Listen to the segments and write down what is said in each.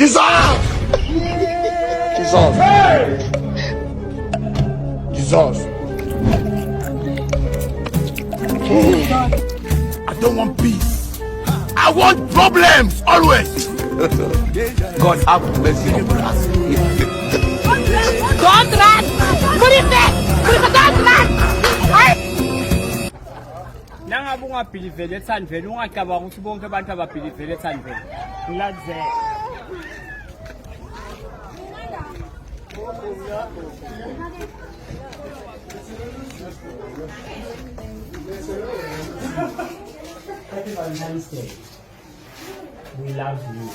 Jesus! Jesus! Jesus! I don't want peace. I want problems always. God have mercy on us. Don't run! Put it back! Don't run! Nangabe ungabhilivele ethandweni ungacabanga ukuthi bonke abantu ababhilivele ethandweni. Ngiladzela. Happy Valentine's Day. We love you.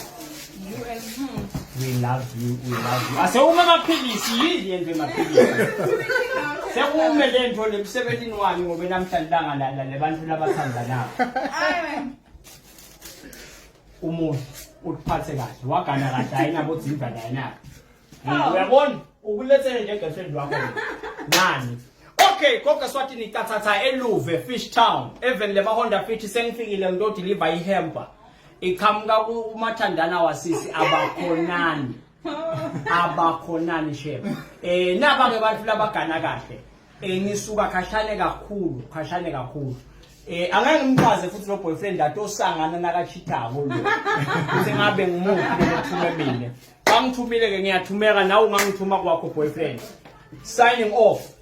You and him. We love you. We love you. Ase uma maphilisi yini yenze maphilisi. Sekume lento le17 wami ngoba namhlanje langa lebantu labathandanayo. Umuntu utiphathe kahle wagana kahle ayinabo dzimba la yena. Uyabona ukulethele nje girlfriend wakho. Nani? Okay, gogoeswatini tathatha eluve Fish Town. Even le Honda Fit sengifikile ndo deliver ihemper. Iqhamuka kumathandana wasisi abakhonani. Abakhonani chef. Naba ke bantu labagana kahle. Ngisuka khashane kakhulu. Angeke ngimchaze futhi lo boyfriend atosangana nakachithako lo. Kuthi ngabe ngimuphi lokuthumela. Bangithumile ke ngiyathumeka nawe ungangithuma kwakho boyfriend. Signing off.